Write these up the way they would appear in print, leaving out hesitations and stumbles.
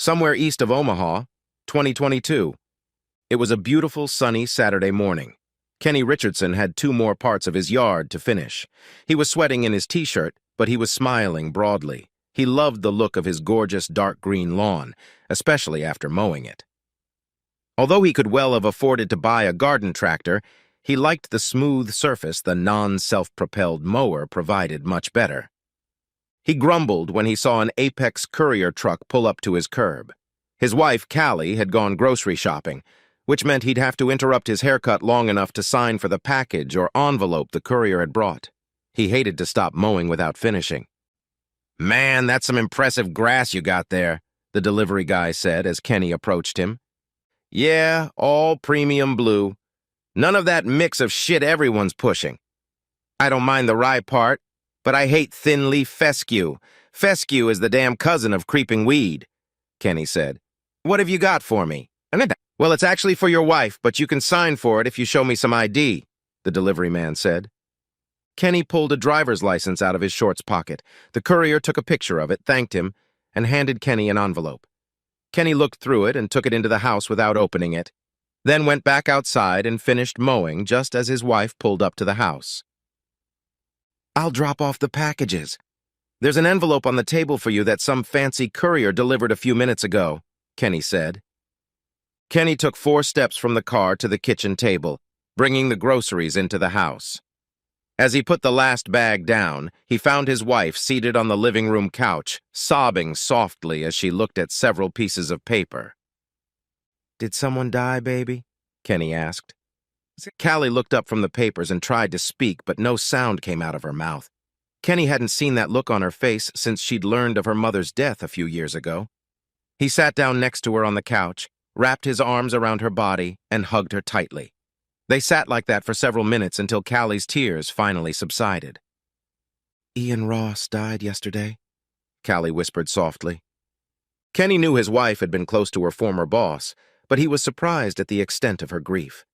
somewhere east of Omaha, 2022. It was a beautiful, sunny Saturday morning. Kenny Richardson had 2 more parts of his yard to finish. He was sweating in his t-shirt, but he was smiling broadly. He loved the look of his gorgeous dark green lawn, especially after mowing it. Although he could well have afforded to buy a garden tractor, he liked the smooth surface the non-self-propelled mower provided much better. He grumbled when he saw an Apex courier truck pull up to his curb. His wife, Callie, had gone grocery shopping, which meant he'd have to interrupt his haircut long enough to sign for the package or envelope the courier had brought. He hated to stop mowing without finishing. "Man, that's some impressive grass you got there," the delivery guy said as Kenny approached him. "Yeah, all premium blue. None of that mix of shit everyone's pushing. I don't mind the rye part, but I hate thin leaf fescue. Fescue is the damn cousin of creeping weed," Kenny said. "What have you got for me?" "Well, it's actually for your wife, but you can sign for it if you show me some ID," the delivery man said. Kenny pulled a driver's license out of his shorts pocket. The courier took a picture of it, thanked him, and handed Kenny an envelope. Kenny looked through it and took it into the house without opening it, then went back outside and finished mowing just as his wife pulled up to the house. "I'll drop off the packages. There's an envelope on the table for you that some fancy courier delivered a few minutes ago," Kenny said. Kenny took 4 steps from the car to the kitchen table, bringing the groceries into the house. As he put the last bag down, he found his wife seated on the living room couch, sobbing softly as she looked at several pieces of paper. "Did someone die, baby?" Kenny asked. Callie looked up from the papers and tried to speak, but no sound came out of her mouth. Kenny hadn't seen that look on her face since she'd learned of her mother's death a few years ago. He sat down next to her on the couch, wrapped his arms around her body, and hugged her tightly. They sat like that for several minutes until Callie's tears finally subsided. "Ian Ross died yesterday," Callie whispered softly. Kenny knew his wife had been close to her former boss, but he was surprised at the extent of her grief.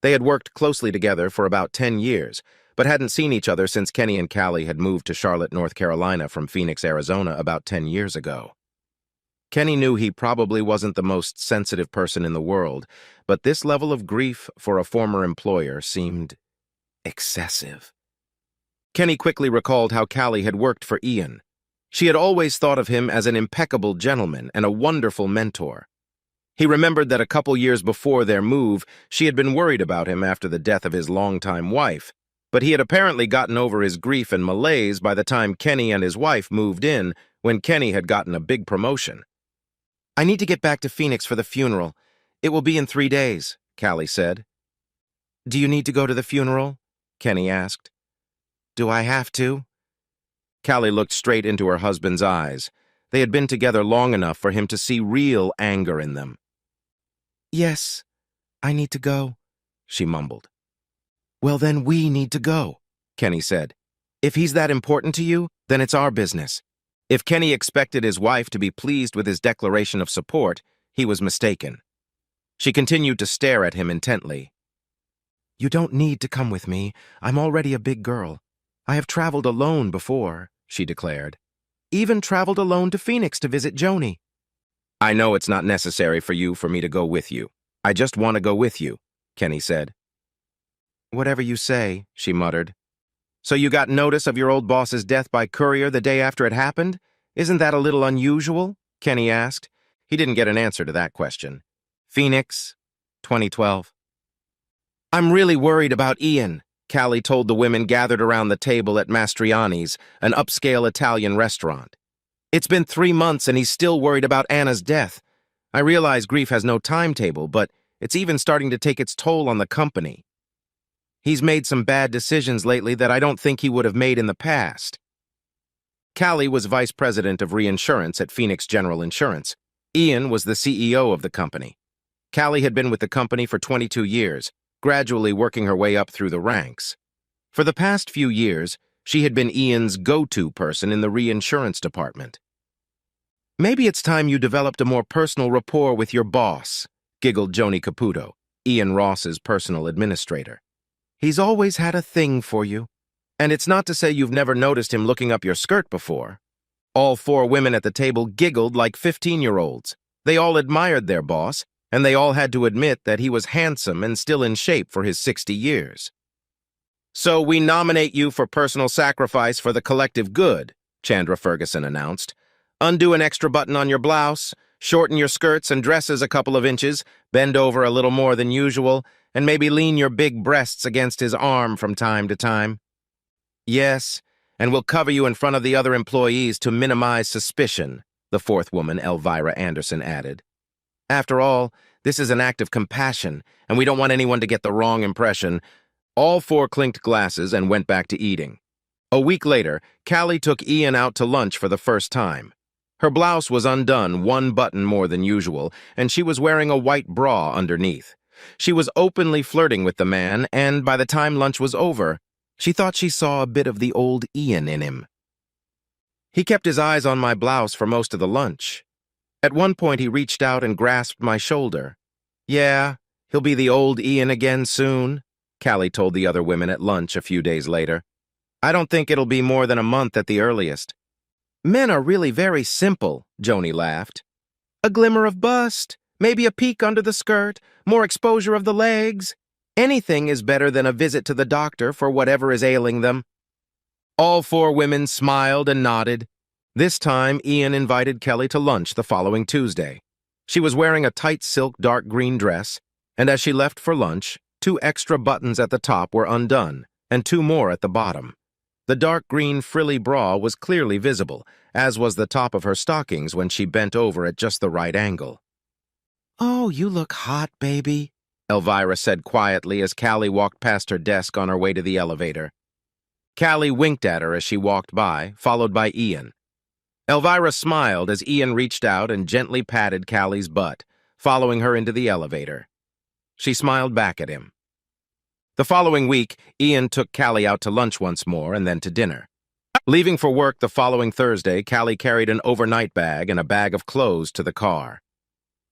They had worked closely together for about 10 years, but hadn't seen each other since Kenny and Callie had moved to Charlotte, North Carolina from Phoenix, Arizona about 10 years ago. Kenny knew he probably wasn't the most sensitive person in the world, but this level of grief for a former employer seemed excessive. Kenny quickly recalled how Callie had worked for Ian. She had always thought of him as an impeccable gentleman and a wonderful mentor. He remembered that a couple years before their move, she had been worried about him after the death of his longtime wife, but he had apparently gotten over his grief and malaise by the time Kenny and his wife moved in, when Kenny had gotten a big promotion. "I need to get back to Phoenix for the funeral. It will be in 3 days," Callie said. "Do you need to go to the funeral?" Kenny asked. "Do I have to?" Callie looked straight into her husband's eyes. They had been together long enough for him to see real anger in them. "Yes, I need to go," she mumbled. "Well, then we need to go," Kenny said. "If he's that important to you, then it's our business." If Kenny expected his wife to be pleased with his declaration of support, he was mistaken. She continued to stare at him intently. "You don't need to come with me. I'm already a big girl. I have traveled alone before," she declared. "Even traveled alone to Phoenix to visit Joni." "I know it's not necessary for me to go with you. I just want to go with you," Kenny said. "Whatever you say," she muttered. "So you got notice of your old boss's death by courier the day after it happened? Isn't that a little unusual?" Kenny asked. He didn't get an answer to that question. Phoenix, 2012. "I'm really worried about Ian," Callie told the women gathered around the table at Mastriani's, an upscale Italian restaurant. "It's been 3 months and he's still worried about Anna's death. I realize grief has no timetable, but it's even starting to take its toll on the company. He's made some bad decisions lately that I don't think he would have made in the past." Callie was vice president of reinsurance at Phoenix General Insurance. Ian was the CEO of the company. Callie had been with the company for 22 years, gradually working her way up through the ranks. For the past few years, she had been Ian's go-to person in the reinsurance department. "Maybe it's time you developed a more personal rapport with your boss," giggled Joni Caputo, Ian Ross's personal administrator. "He's always had a thing for you. And it's not to say you've never noticed him looking up your skirt before." All 4 women at the table giggled like 15-year-olds. They all admired their boss, and they all had to admit that he was handsome and still in shape for his 60 years. "So we nominate you for personal sacrifice for the collective good," Chandra Ferguson announced. "Undo an extra button on your blouse, shorten your skirts and dresses a couple of inches, bend over a little more than usual, and maybe lean your big breasts against his arm from time to time." "Yes, and we'll cover you in front of the other employees to minimize suspicion," the fourth woman, Elvira Anderson, added. "After all, this is an act of compassion, and we don't want anyone to get the wrong impression." All four clinked glasses and went back to eating. A week later, Callie took Ian out to lunch for the first time. Her blouse was undone one button more than usual, and she was wearing a white bra underneath. She was openly flirting with the man, and by the time lunch was over, she thought she saw a bit of the old Ian in him. "He kept his eyes on my blouse for most of the lunch. At one point, he reached out and grasped my shoulder. Yeah, he'll be the old Ian again soon," Callie told the other women at lunch a few days later. "I don't think it'll be more than a month at the earliest." "Men are really very simple," Joni laughed. "A glimmer of bust, maybe a peek under the skirt, more exposure of the legs. Anything is better than a visit to the doctor for whatever is ailing them." All four women smiled and nodded. This time, Ian invited Kelly to lunch the following Tuesday. She was wearing a tight silk dark green dress, and as she left for lunch, 2 extra buttons at the top were undone, and 2 more at the bottom. The dark green frilly bra was clearly visible, as was the top of her stockings when she bent over at just the right angle. "Oh, you look hot, baby," Elvira said quietly as Callie walked past her desk on her way to the elevator. Callie winked at her as she walked by, followed by Ian. Elvira smiled as Ian reached out and gently patted Callie's butt, following her into the elevator. She smiled back at him. The following week, Ian took Callie out to lunch once more and then to dinner. Leaving for work the following Thursday, Callie carried an overnight bag and a bag of clothes to the car.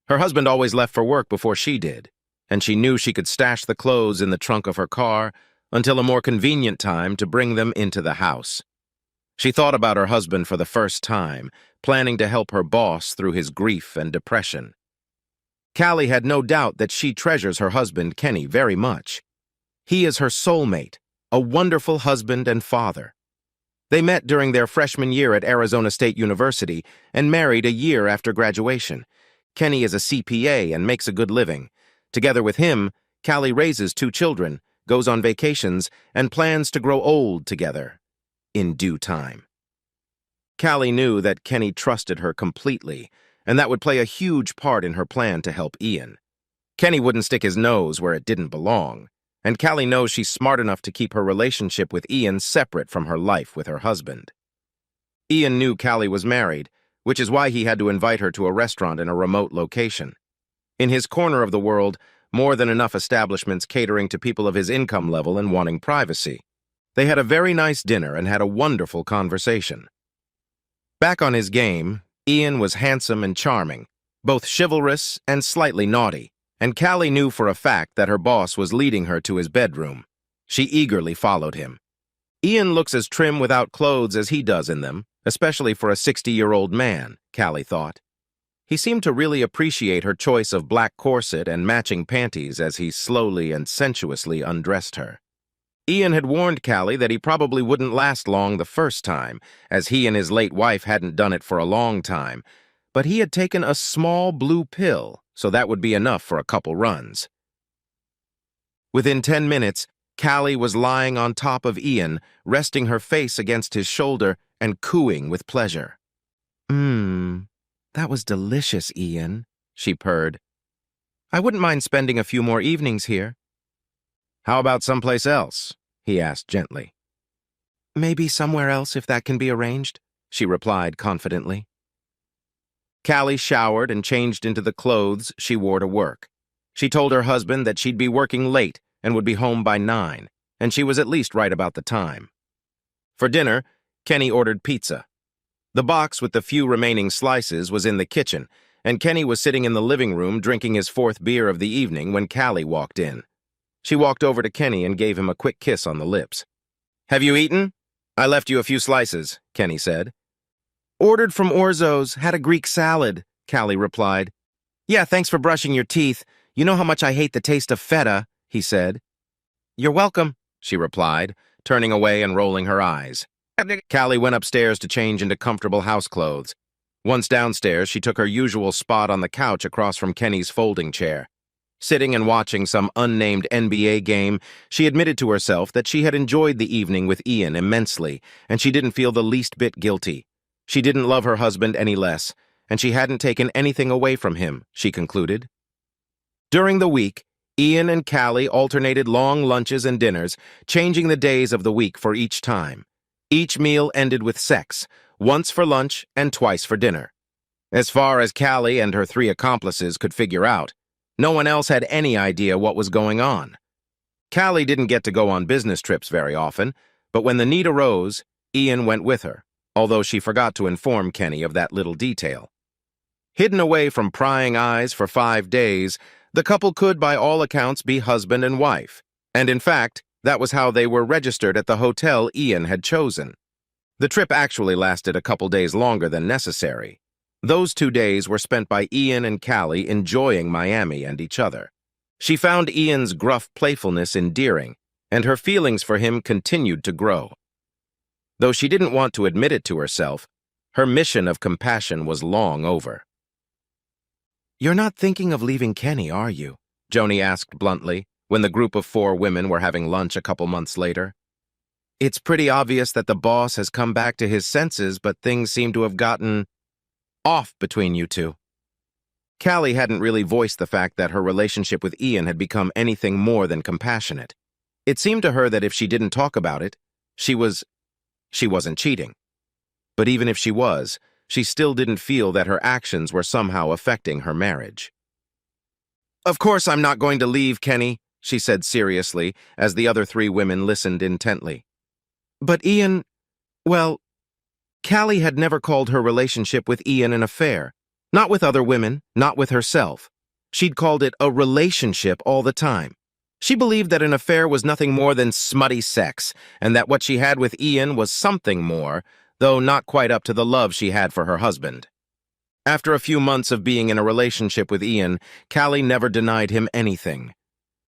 Her husband always left for work before she did, and she knew she could stash the clothes in the trunk of her car until a more convenient time to bring them into the house. She thought about her husband for the first time, planning to help her boss through his grief and depression. Callie had no doubt that she treasures her husband, Kenny, very much. He is her soulmate, a wonderful husband and father. They met during their freshman year at Arizona State University and married a year after graduation. Kenny is a CPA and makes a good living. Together with him, Callie raises 2 children, goes on vacations, and plans to grow old together in due time. Callie knew that Kenny trusted her completely, and that would play a huge part in her plan to help Ian. Kenny wouldn't stick his nose where it didn't belong, and Callie knows she's smart enough to keep her relationship with Ian separate from her life with her husband. Ian knew Callie was married, which is why he had to invite her to a restaurant in a remote location. In his corner of the world, more than enough establishments catering to people of his income level and wanting privacy. They had a very nice dinner and had a wonderful conversation. Back on his game, Ian was handsome and charming, both chivalrous and slightly naughty, and Callie knew for a fact that her boss was leading her to his bedroom. She eagerly followed him. Ian looks as trim without clothes as he does in them, especially for a 60-year-old man, Callie thought. He seemed to really appreciate her choice of black corset and matching panties as he slowly and sensuously undressed her. Ian had warned Callie that he probably wouldn't last long the first time, as he and his late wife hadn't done it for a long time, but he had taken a small blue pill, so that would be enough for a couple runs. Within 10 minutes, Callie was lying on top of Ian, resting her face against his shoulder and cooing with pleasure. That was delicious, Ian," she purred. "I wouldn't mind spending a few more evenings here." "How about someplace else?" he asked gently. "Maybe somewhere else if that can be arranged," she replied confidently. Callie showered and changed into the clothes she wore to work. She told her husband that she'd be working late and would be home by 9, and she was at least right about the time. For dinner, Kenny ordered pizza. The box with the few remaining slices was in the kitchen, and Kenny was sitting in the living room drinking his 4th beer of the evening when Callie walked in. She walked over to Kenny and gave him a quick kiss on the lips. "Have you eaten? I left you a few slices," Kenny said. "Ordered from Orzo's, had a Greek salad," Callie replied. Yeah, thanks for brushing your teeth. You know how much I hate the taste of feta, he said. You're welcome, she replied, turning away and rolling her eyes. Callie went upstairs to change into comfortable house clothes. Once downstairs, she took her usual spot on the couch across from Kenny's folding chair. Sitting and watching some unnamed NBA game, she admitted to herself that she had enjoyed the evening with Ian immensely, and she didn't feel the least bit guilty. She didn't love her husband any less, and she hadn't taken anything away from him, she concluded. During the week, Ian and Callie alternated long lunches and dinners, changing the days of the week for each time. Each meal ended with sex, once for lunch and twice for dinner. As far as Callie and her 3 accomplices could figure out, no one else had any idea what was going on. Callie didn't get to go on business trips very often, but when the need arose, Ian went with her, although she forgot to inform Kenny of that little detail. Hidden away from prying eyes for 5 days, the couple could, by all accounts, be husband and wife, and in fact, that was how they were registered at the hotel Ian had chosen. The trip actually lasted a couple days longer than necessary. Those 2 days were spent by Ian and Callie enjoying Miami and each other. She found Ian's gruff playfulness endearing, and her feelings for him continued to grow. Though she didn't want to admit it to herself, her mission of compassion was long over. "You're not thinking of leaving Kenny, are you?" Joni asked bluntly, when the group of 4 women were having lunch a couple months later. "It's pretty obvious that the boss has come back to his senses, but things seem to have gotten off between you two." Callie hadn't really voiced the fact that her relationship with Ian had become anything more than compassionate. It seemed to her that if she didn't talk about it, she wasn't cheating. But even if she was, she still didn't feel that her actions were somehow affecting her marriage. "Of course I'm not going to leave, Kenny," she said seriously, as the other 3 women listened intently. "But Ian, well..." Callie had never called her relationship with Ian an affair. Not with other women, not with herself. She'd called it a relationship all the time. She believed that an affair was nothing more than smutty sex, and that what she had with Ian was something more, though not quite up to the love she had for her husband. After a few months of being in a relationship with Ian, Callie never denied him anything.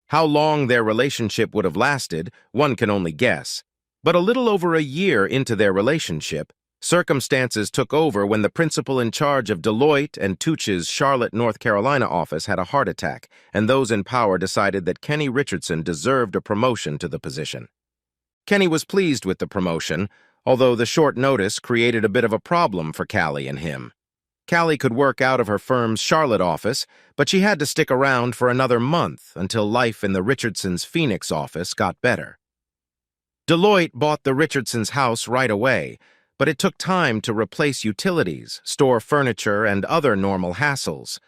How long their relationship would have lasted, one can only guess. But a little over a year into their relationship, circumstances took over when the principal in charge of Deloitte and Touche's Charlotte, North Carolina office had a heart attack, and those in power decided that Kenny Richardson deserved a promotion to the position. Kenny was pleased with the promotion, although the short notice created a bit of a problem for Callie and him. Callie could work out of her firm's Charlotte office, but she had to stick around for another month until life in the Richardsons' Phoenix office got better. Deloitte bought the Richardsons' house right away, but it took time to replace utilities, store furniture, and other normal hassles.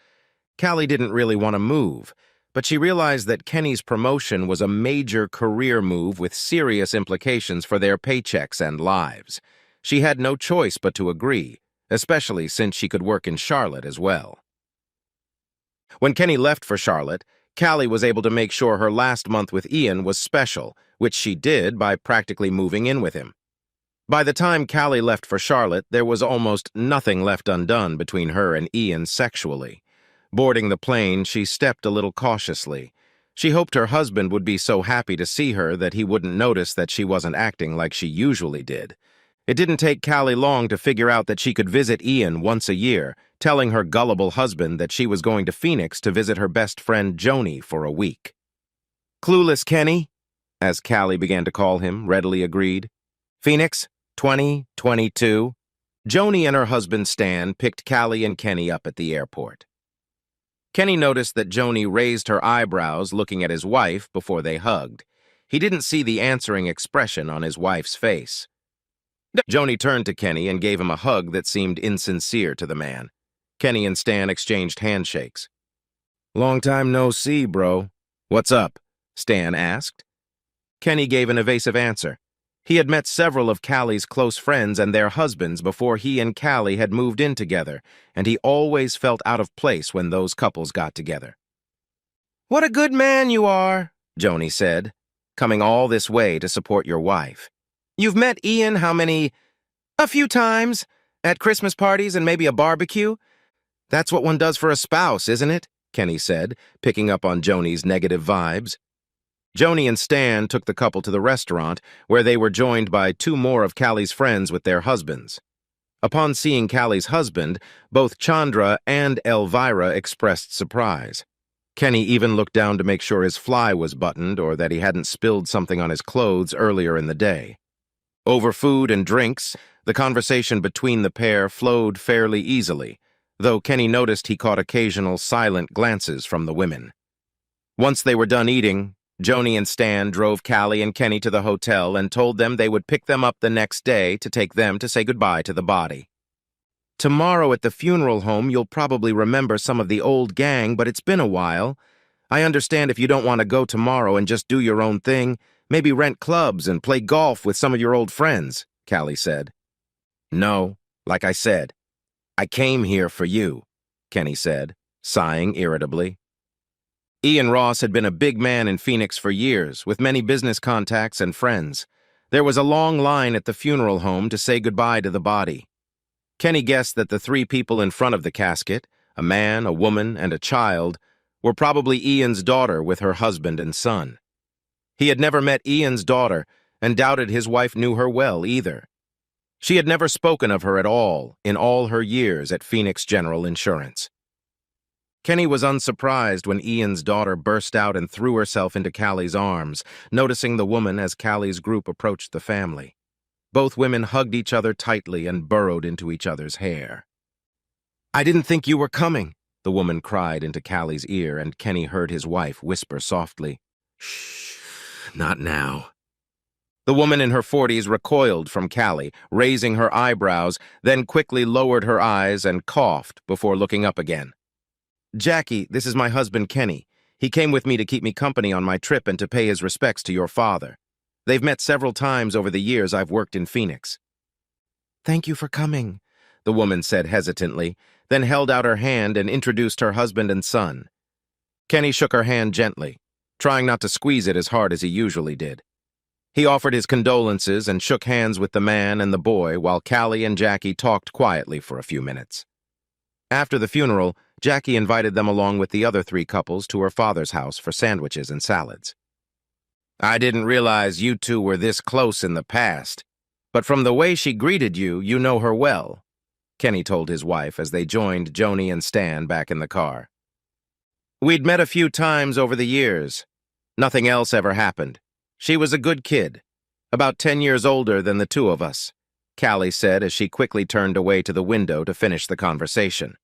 Callie didn't really want to move, but she realized that Kenny's promotion was a major career move with serious implications for their paychecks and lives. She had no choice but to agree, especially since she could work in Charlotte as well. When Kenny left for Charlotte, Callie was able to make sure her last month with Ian was special, which she did by practically moving in with him. By the time Callie left for Charlotte, there was almost nothing left undone between her and Ian sexually. Boarding the plane, she stepped a little cautiously. She hoped her husband would be so happy to see her that he wouldn't notice that she wasn't acting like she usually did. It didn't take Callie long to figure out that she could visit Ian once a year, telling her gullible husband that she was going to Phoenix to visit her best friend Joni for a week. "Clueless Kenny," as Callie began to call him, readily agreed. "Phoenix, 2022. Joni and her husband Stan picked Callie and Kenny up at the airport. Kenny noticed that Joni raised her eyebrows looking at his wife before they hugged. He didn't see the answering expression on his wife's face. Joni turned to Kenny and gave him a hug that seemed insincere to the man. Kenny and Stan exchanged handshakes. "Long time no see, bro. What's up?" Stan asked. Kenny gave an evasive answer. He had met several of Callie's close friends and their husbands before he and Callie had moved in together, and he always felt out of place when those couples got together. "What a good man you are," Joni said, "coming all this way to support your wife. You've met Ian how many? A few times, at Christmas parties and maybe a barbecue. That's what one does for a spouse, isn't it? Kenny said, picking up on Joni's negative vibes. Joni and Stan took the couple to the restaurant, where they were joined by two more of Callie's friends with their husbands. Upon seeing Callie's husband, both Chandra and Elvira expressed surprise. Kenny even looked down to make sure his fly was buttoned or that he hadn't spilled something on his clothes earlier in the day. Over food and drinks, the conversation between the pair flowed fairly easily, though Kenny noticed he caught occasional silent glances from the women. Once they were done eating, Joni and Stan drove Callie and Kenny to the hotel and told them they would pick them up the next day to take them to say goodbye to the body. Tomorrow at the funeral home, you'll probably remember some of the old gang, but it's been a while. I understand if you don't want to go tomorrow and just do your own thing, maybe rent clubs and play golf with some of your old friends, Callie said. No, like I said, I came here for you, Kenny said, sighing irritably. Ian Ross had been a big man in Phoenix for years, with many business contacts and friends. There was a long line at the funeral home to say goodbye to the body. Kenny guessed that the three people in front of the casket, a man, a woman, and a child, were probably Ian's daughter with her husband and son. He had never met Ian's daughter and doubted his wife knew her well either. She had never spoken of her at all in all her years at Phoenix General Insurance. Kenny was unsurprised when Ian's daughter burst out and threw herself into Callie's arms, noticing the woman as Callie's group approached the family. Both women hugged each other tightly and burrowed into each other's hair. I didn't think you were coming, the woman cried into Callie's ear, and Kenny heard his wife whisper softly, Shh, not now. The woman in her 40s recoiled from Callie, raising her eyebrows, then quickly lowered her eyes and coughed before looking up again. Jackie, this is my husband Kenny. He came with me to keep me company on my trip and to pay his respects to your father. They've met several times over the years I've worked in Phoenix. Thank you for coming, the woman said hesitantly, then held out her hand and introduced her husband and son. Kenny shook her hand gently, trying not to squeeze it as hard as he usually did. He offered his condolences and shook hands with the man and the boy while Callie and Jackie talked quietly for a few minutes. After the funeral, Jackie invited them along with the other three couples to her father's house for sandwiches and salads. I didn't realize you two were this close in the past, but from the way she greeted you, you know her well, Kenny told his wife as they joined Joni and Stan back in the car. We'd met a few times over the years. Nothing else ever happened. She was a good kid, about 10 years older than the two of us, Callie said as she quickly turned away to the window to finish the conversation.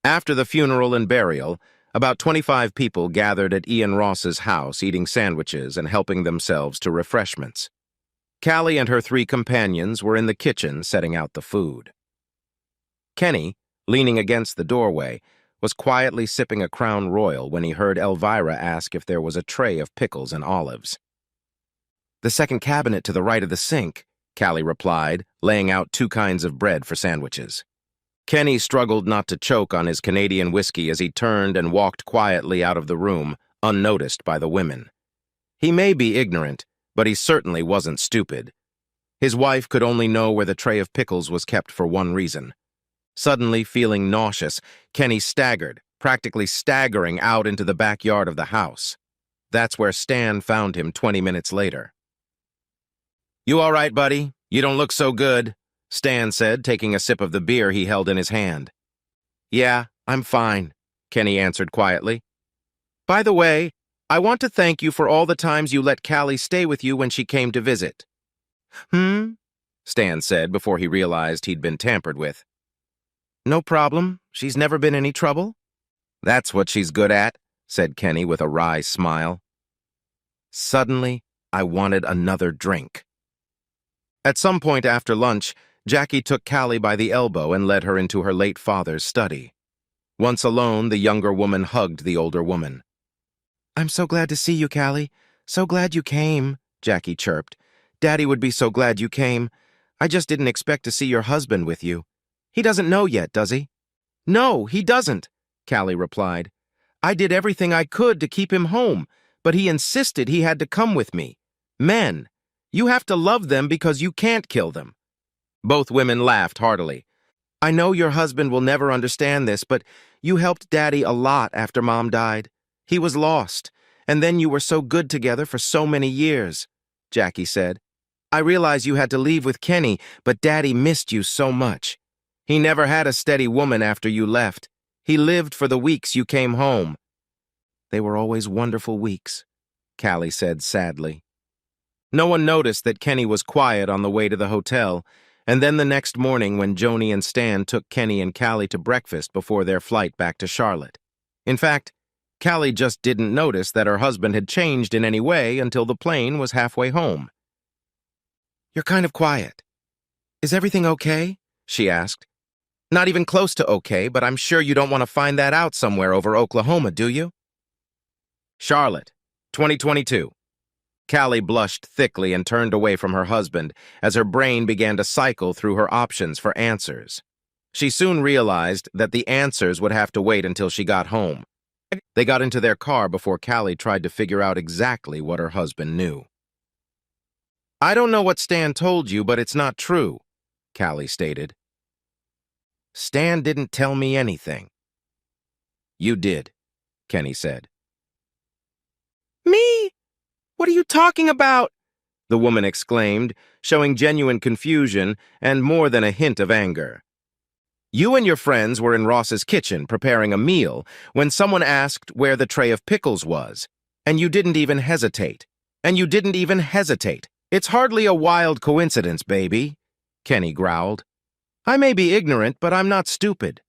After the funeral and burial, about 25 people gathered at Ian Ross's house eating sandwiches and helping themselves to refreshments. Callie and her three companions were in the kitchen setting out the food. Kenny, leaning against the doorway, was quietly sipping a Crown Royal when he heard Elvira ask if there was a tray of pickles and olives. The second cabinet to the right of the sink, Callie replied, laying out 2 kinds of bread for sandwiches. Kenny struggled not to choke on his Canadian whiskey as he turned and walked quietly out of the room, unnoticed by the women. He may be ignorant, but he certainly wasn't stupid. His wife could only know where the tray of pickles was kept for one reason. Suddenly feeling nauseous, Kenny staggered, practically staggering out into the backyard of the house. That's where Stan found him 20 minutes later. You all right, buddy? You don't look so good, Stan said, taking a sip of the beer he held in his hand. Yeah, I'm fine, Kenny answered quietly. By the way, I want to thank you for all the times you let Callie stay with you when she came to visit. Stan said before he realized he'd been tampered with. No problem. She's never been any trouble. That's what she's good at, said Kenny with a wry smile. Suddenly, I wanted another drink. At some point after lunch, Jackie took Callie by the elbow and led her into her late father's study. Once alone, the younger woman hugged the older woman. I'm so glad to see you, Callie. So glad you came, Jackie chirped. Daddy would be so glad you came. I just didn't expect to see your husband with you. He doesn't know yet, does he? No, he doesn't, Callie replied. I did everything I could to keep him home, but he insisted he had to come with me. Men, you have to love them because you can't kill them. Both women laughed heartily. I know your husband will never understand this, but you helped Daddy a lot after Mom died. He was lost, and then you were so good together for so many years, Jackie said. I realize you had to leave with Kenny, but Daddy missed you so much. He never had a steady woman after you left. He lived for the weeks you came home. They were always wonderful weeks, Callie said sadly. No one noticed that Kenny was quiet on the way to the hotel, and then the next morning when Joni and Stan took Kenny and Callie to breakfast before their flight back to Charlotte. In fact, Callie just didn't notice that her husband had changed in any way until the plane was halfway home. You're kind of quiet. Is everything okay? She asked. Not even close to okay, but I'm sure you don't want to find that out somewhere over Oklahoma, do you? Charlotte, 2022. Callie blushed thickly and turned away from her husband as her brain began to cycle through her options for answers. She soon realized that the answers would have to wait until she got home. They got into their car before Callie tried to figure out exactly what her husband knew. I don't know what Stan told you, but it's not true, Callie stated. Stan didn't tell me anything. You did, Kenny said. Me? What are you talking about? The woman exclaimed, showing genuine confusion and more than a hint of anger. You and your friends were in Ross's kitchen preparing a meal when someone asked where the tray of pickles was, and you didn't even hesitate. It's hardly a wild coincidence, baby, Kenny growled. I may be ignorant, but I'm not stupid.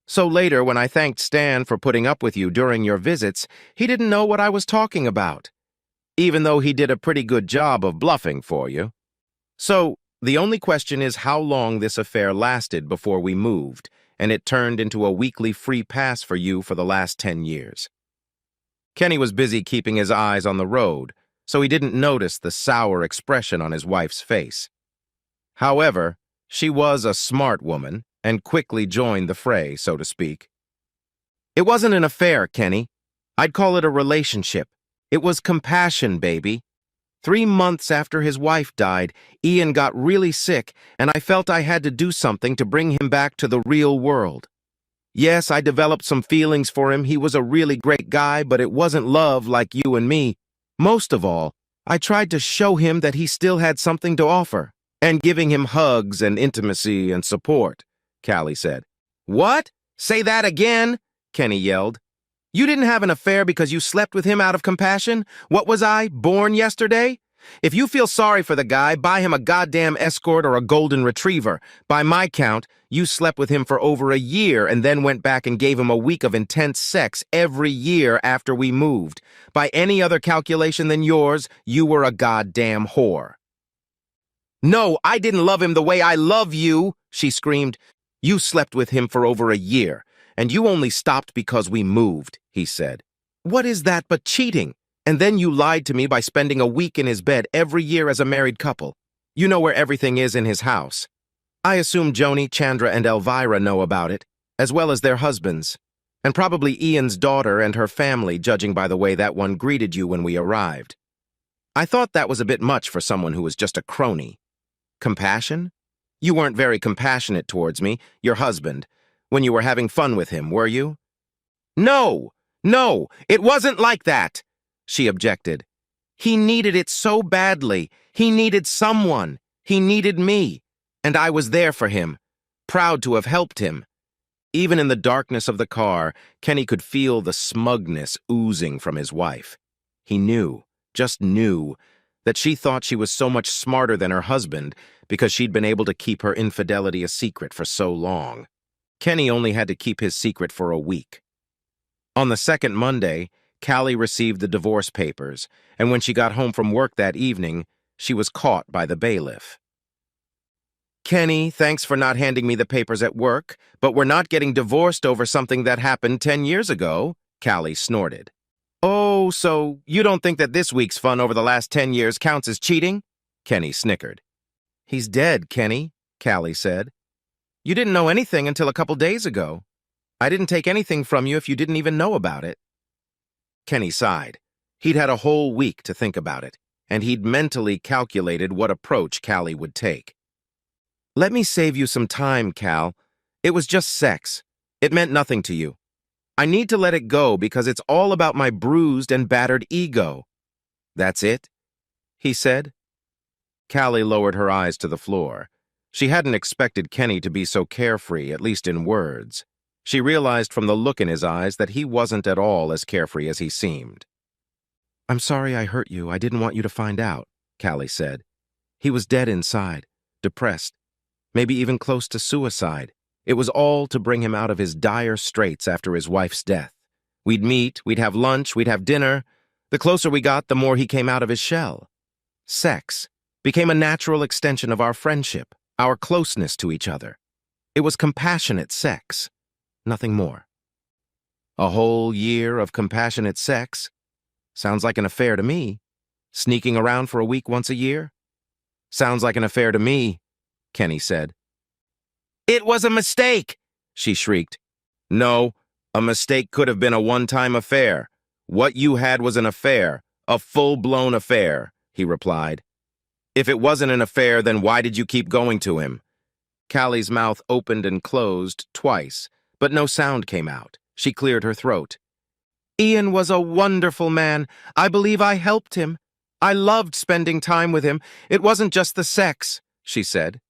So later, when I thanked Stan for putting up with you during your visits, he didn't know what I was talking about, even though he did a pretty good job of bluffing for you. So, the only question is how long this affair lasted before we moved, and it turned into a weekly free pass for you for the last 10 years. Kenny was busy keeping his eyes on the road, so he didn't notice the sour expression on his wife's face. However, she was a smart woman and quickly joined the fray, so to speak. It wasn't an affair, Kenny. I'd call it a relationship. It was compassion, baby. 3 months after his wife died, Ian got really sick, and I felt I had to do something to bring him back to the real world. Yes, I developed some feelings for him. He was a really great guy, but it wasn't love like you and me. Most of all, I tried to show him that he still had something to offer, and giving him hugs and intimacy and support, Callie said. What? Say that again? Kenny yelled. You didn't have an affair because you slept with him out of compassion? What was I, born yesterday? If you feel sorry for the guy, buy him a goddamn escort or a golden retriever. By my count, you slept with him for over a year and then went back and gave him a week of intense sex every year after we moved. By any other calculation than yours, you were a goddamn whore. No, I didn't love him the way I love you, she screamed. You slept with him for over a year, and you only stopped because we moved, he said. What is that but cheating? And then you lied to me by spending a week in his bed every year as a married couple. You know where everything is in his house. I assume Joni, Chandra, and Elvira know about it, as well as their husbands, and probably Ian's daughter and her family, judging by the way that one greeted you when we arrived. I thought that was a bit much for someone who was just a crony. Compassion? You weren't very compassionate towards me, your husband, when you were having fun with him, were you? No, it wasn't like that, she objected. He needed it so badly. He needed someone. He needed me. And I was there for him, proud to have helped him. Even in the darkness of the car, Kenny could feel the smugness oozing from his wife. He knew, just knew, that she thought she was so much smarter than her husband because she'd been able to keep her infidelity a secret for so long. Kenny only had to keep his secret for a week. On the second Monday, Callie received the divorce papers, and when she got home from work that evening, she was caught by the bailiff. Kenny, thanks for not handing me the papers at work, but we're not getting divorced over something that happened 10 years ago, Callie snorted. Oh, so you don't think that this week's fun over the last 10 years counts as cheating? Kenny snickered. He's dead, Kenny, Callie said. You didn't know anything until a couple days ago. I didn't take anything from you if you didn't even know about it. Kenny sighed. He'd had a whole week to think about it, and he'd mentally calculated what approach Callie would take. Let me save you some time, Cal. It was just sex. It meant nothing to you. I need to let it go because it's all about my bruised and battered ego." "That's it?" he said. Callie lowered her eyes to the floor. She hadn't expected Kenny to be so carefree, at least in words. She realized from the look in his eyes that he wasn't at all as carefree as he seemed. "I'm sorry I hurt you. I didn't want you to find out," Callie said. He was dead inside, depressed, maybe even close to suicide. It was all to bring him out of his dire straits after his wife's death. We'd meet, we'd have lunch, we'd have dinner. The closer we got, the more he came out of his shell. Sex became a natural extension of our friendship, our closeness to each other. It was compassionate sex, nothing more. A whole year of compassionate sex? Sounds like an affair to me. Sneaking around for a week once a year? Sounds like an affair to me, Kenny said. "It was a mistake!" she shrieked. "No, a mistake could have been a one-time affair. What you had was an affair, a full-blown affair," he replied. "If it wasn't an affair, then why did you keep going to him?" Callie's mouth opened and closed twice, but no sound came out. She cleared her throat. "Ian was a wonderful man. I believe I helped him. I loved spending time with him. It wasn't just the sex," she said.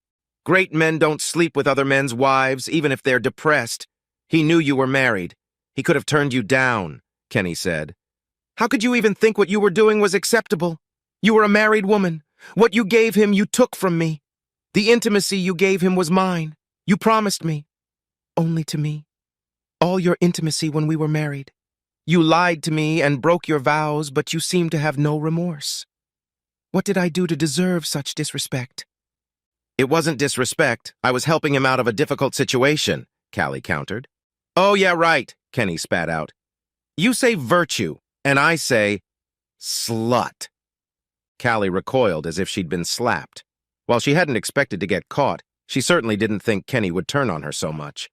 "Great men don't sleep with other men's wives, even if they're depressed. He knew you were married. He could have turned you down," Kenny said. "How could you even think what you were doing was acceptable? You were a married woman. What you gave him, you took from me. The intimacy you gave him was mine. You promised me. Only to me. All your intimacy when we were married. You lied to me and broke your vows, but you seemed to have no remorse. What did I do to deserve such disrespect?" "It wasn't disrespect. I was helping him out of a difficult situation," Callie countered. "Oh, yeah, right," Kenny spat out. "You say virtue, and I say slut." Callie recoiled as if she'd been slapped. While she hadn't expected to get caught, she certainly didn't think Kenny would turn on her so much.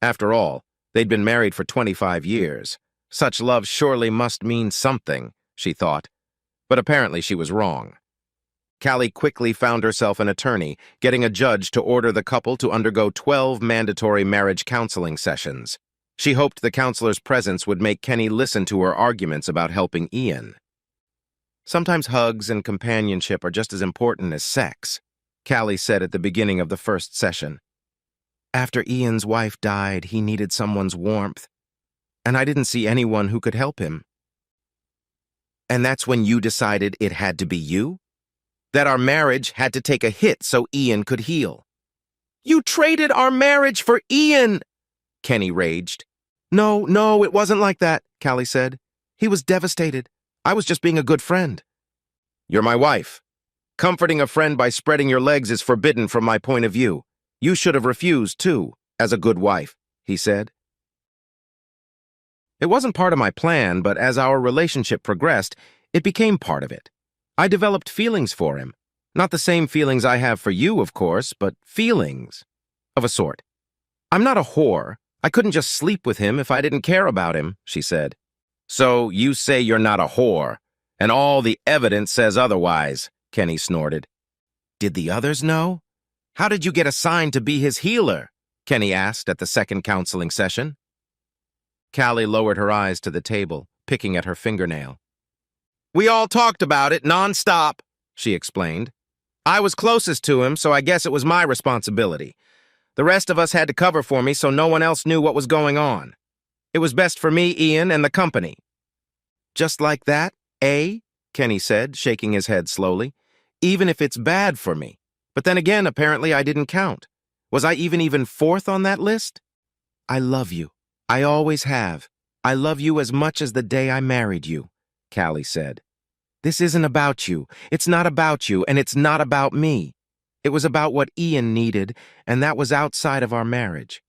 After all, they'd been married for 25 years. Such love surely must mean something, she thought. But apparently she was wrong. Callie quickly found herself an attorney, getting a judge to order the couple to undergo 12 mandatory marriage counseling sessions. She hoped the counselor's presence would make Kenny listen to her arguments about helping Ian. "Sometimes hugs and companionship are just as important as sex," Callie said at the beginning of the first session. "After Ian's wife died, he needed someone's warmth, and I didn't see anyone who could help him." "And that's when you decided it had to be you? That our marriage had to take a hit so Ian could heal?" "You traded our marriage for Ian!" Kenny raged. No, it wasn't like that," Callie said. "He was devastated. I was just being a good friend." "You're my wife. Comforting a friend by spreading your legs is forbidden from my point of view. You should have refused, too, as a good wife," he said. "It wasn't part of my plan, but as our relationship progressed, it became part of it. I developed feelings for him. Not the same feelings I have for you, of course, but feelings of a sort. I'm not a whore. I couldn't just sleep with him if I didn't care about him," she said. "So you say you're not a whore, and all the evidence says otherwise," Kenny snorted. "Did the others know? How did you get assigned to be his healer?" Kenny asked at the second counseling session. Callie lowered her eyes to the table, picking at her fingernail. "We all talked about it non-stop," she explained. "I was closest to him, so I guess it was my responsibility. The rest of us had to cover for me so no one else knew what was going on. It was best for me, Ian, and the company." "Just like that, eh?" Kenny said, shaking his head slowly. "Even if it's bad for me. But then again, apparently I didn't count. Was I even fourth on that list? I love you. I always have. I love you as much as the day I married you," Callie said. "This isn't about you. It's not about you, and it's not about me. It was about what Ian needed, and that was outside of our marriage."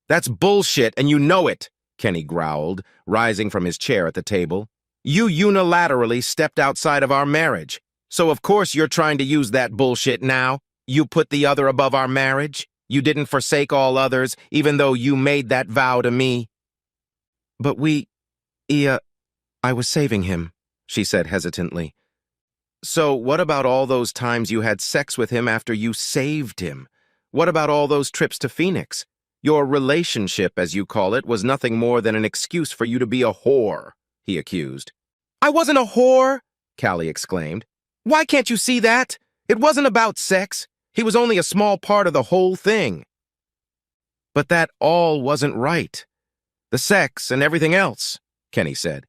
"That's bullshit, and you know it," Kenny growled, rising from his chair at the table. "You unilaterally stepped outside of our marriage. So of course you're trying to use that bullshit now. You put the other above our marriage. You didn't forsake all others, even though you made that vow to me." "But I was saving him," she said hesitantly. "So what about all those times you had sex with him after you saved him? What about all those trips to Phoenix? Your relationship, as you call it, was nothing more than an excuse for you to be a whore, he accused. I wasn't a whore, Callie exclaimed. Why can't you see that? It wasn't about sex. He was only a small part of the whole thing. But that all wasn't right. The sex and everything else, Kenny said.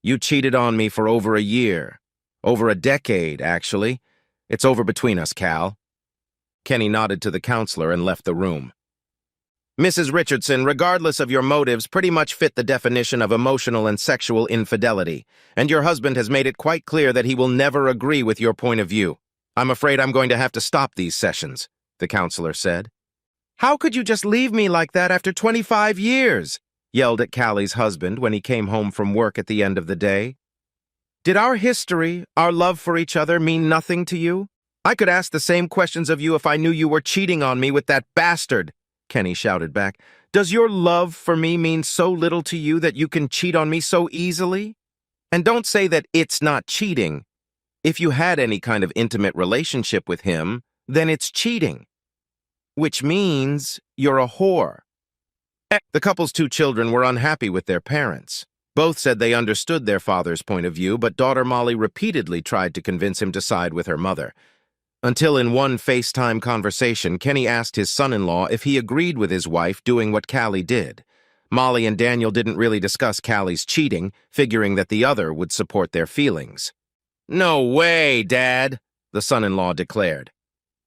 You cheated on me for over a year. Over a decade, actually. It's over between us, Cal. Kenny nodded to the counselor and left the room. Mrs. Richardson, regardless of your motives, pretty much fit the definition of emotional and sexual infidelity, and your husband has made it quite clear that he will never agree with your point of view. I'm afraid I'm going to have to stop these sessions, the counselor said. How could you just leave me like that after 25 years? Yelled at Callie's husband when he came home from work at the end of the day. Did our history, our love for each other, mean nothing to you? I could ask the same questions of you if I knew you were cheating on me with that bastard, Kenny shouted back. Does your love for me mean so little to you that you can cheat on me so easily? And don't say that it's not cheating. If you had any kind of intimate relationship with him, then it's cheating. Which means you're a whore. The couple's two children were unhappy with their parents. Both said they understood their father's point of view, but daughter Molly repeatedly tried to convince him to side with her mother. Until in one FaceTime conversation, Kenny asked his son-in-law if he agreed with his wife doing what Callie did. Molly and Daniel didn't really discuss Callie's cheating, figuring that the other would support their feelings. No way, Dad, the son-in-law declared.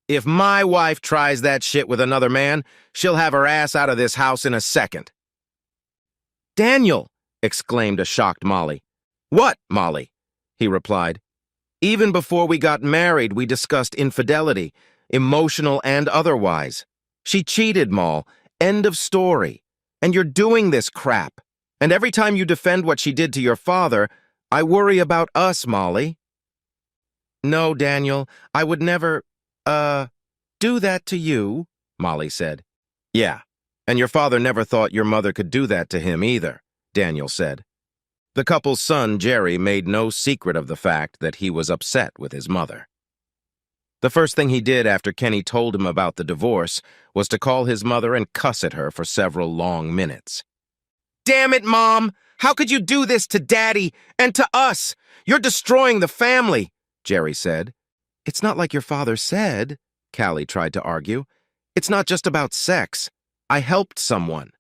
If my wife tries that shit with another man, she'll have her ass out of this house in a second. Daniel, exclaimed a shocked Molly. What, Molly? He replied. Even before we got married, we discussed infidelity, emotional and otherwise. She cheated, Moll. End of story. And you're doing this crap. And every time you defend what she did to your father, I worry about us, Molly. No, Daniel, I would never, do that to you, Molly said. Yeah, and your father never thought your mother could do that to him either, Daniel said. The couple's son, Jerry, made no secret of the fact that he was upset with his mother. The first thing he did after Kenny told him about the divorce was to call his mother and cuss at her for several long minutes. Damn it, Mom! How could you do this to Daddy and to us? You're destroying the family, Jerry said. It's not like your father said, Callie tried to argue. It's not just about sex. I helped someone.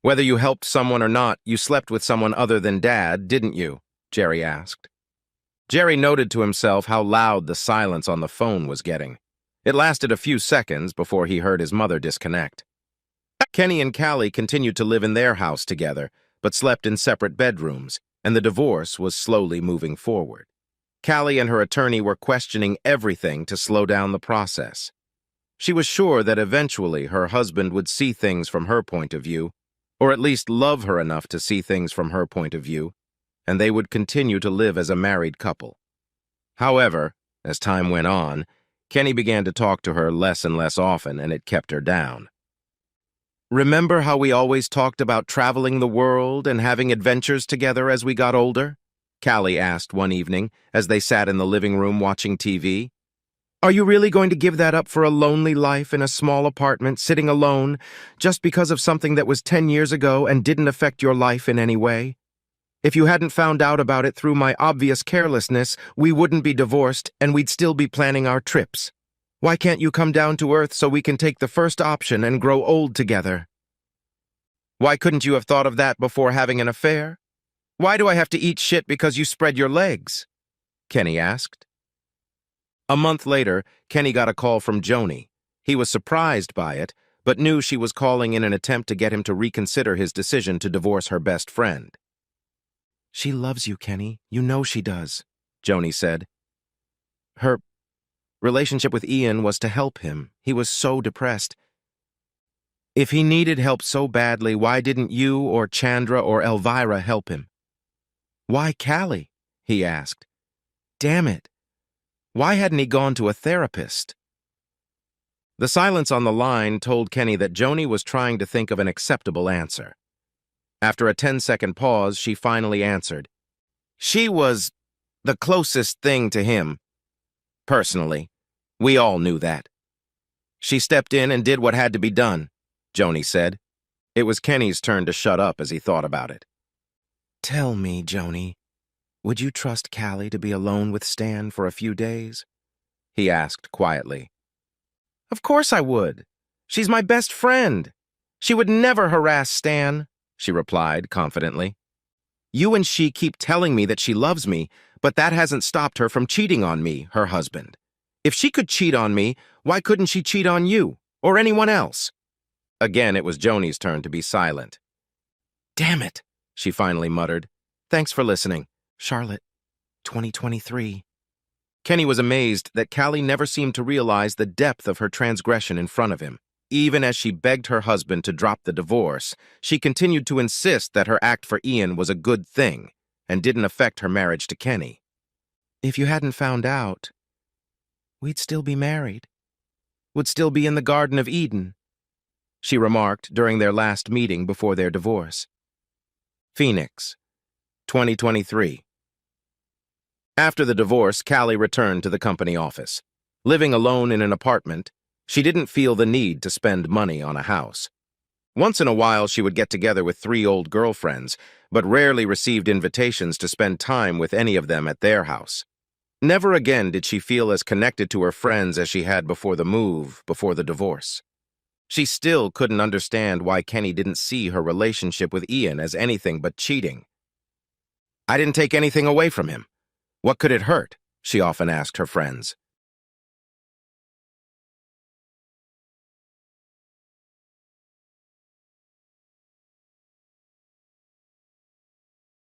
Whether you helped someone or not, you slept with someone other than Dad, didn't you? Jerry asked. Jerry noted to himself how loud the silence on the phone was getting. It lasted a few seconds before he heard his mother disconnect. Kenny and Callie continued to live in their house together, but slept in separate bedrooms, and the divorce was slowly moving forward. Callie and her attorney were questioning everything to slow down the process. She was sure that eventually her husband would see things from her point of view, or at least love her enough to see things from her point of view, and they would continue to live as a married couple. However, as time went on, Kenny began to talk to her less and less often, and it kept her down. Remember how we always talked about traveling the world and having adventures together as we got older? Callie asked one evening as they sat in the living room watching TV. Are you really going to give that up for a lonely life in a small apartment, sitting alone, just because of something that was 10 years ago and didn't affect your life in any way? If you hadn't found out about it through my obvious carelessness, we wouldn't be divorced and we'd still be planning our trips. Why can't you come down to earth so we can take the first option and grow old together? Why couldn't you have thought of that before having an affair? Why do I have to eat shit because you spread your legs? Kenny asked. A month later, Kenny got a call from Joni. He was surprised by it, but knew she was calling in an attempt to get him to reconsider his decision to divorce her best friend. She loves you, Kenny. You know she does, Joni said. Her relationship with Ian was to help him. He was so depressed. If he needed help so badly, why didn't you or Chandra or Elvira help him? Why Callie? He asked. Damn it. Why hadn't he gone to a therapist? The silence on the line told Kenny that Joni was trying to think of an acceptable answer. After a 10-second pause, she finally answered. She was the closest thing to him. Personally, we all knew that. She stepped in and did what had to be done. Joni said. It was Kenny's turn to shut up as he thought about it. Tell me, Joni, would you trust Callie to be alone with Stan for a few days? He asked quietly. Of course I would. She's my best friend. She would never harass Stan, she replied confidently. You and she keep telling me that she loves me, but that hasn't stopped her from cheating on me, her husband. If she could cheat on me, why couldn't she cheat on you, or anyone else? Again, it was Joni's turn to be silent. Damn it, she finally muttered. Thanks for listening. Charlotte, 2023. Kenny was amazed that Callie never seemed to realize the depth of her transgression in front of him. Even as she begged her husband to drop the divorce, she continued to insist that her act for Ian was a good thing and didn't affect her marriage to Kenny. If you hadn't found out, we'd still be married. Would still be in the Garden of Eden, she remarked during their last meeting before their divorce. Phoenix, 2023. After the divorce, Callie returned to the company office. Living alone in an apartment, she didn't feel the need to spend money on a house. Once in a while, she would get together with 3 old girlfriends, but rarely received invitations to spend time with any of them at their house. Never again did she feel as connected to her friends as she had before the move, before the divorce. She still couldn't understand why Kenny didn't see her relationship with Ian as anything but cheating. I didn't take anything away from him. What could it hurt? She often asked her friends.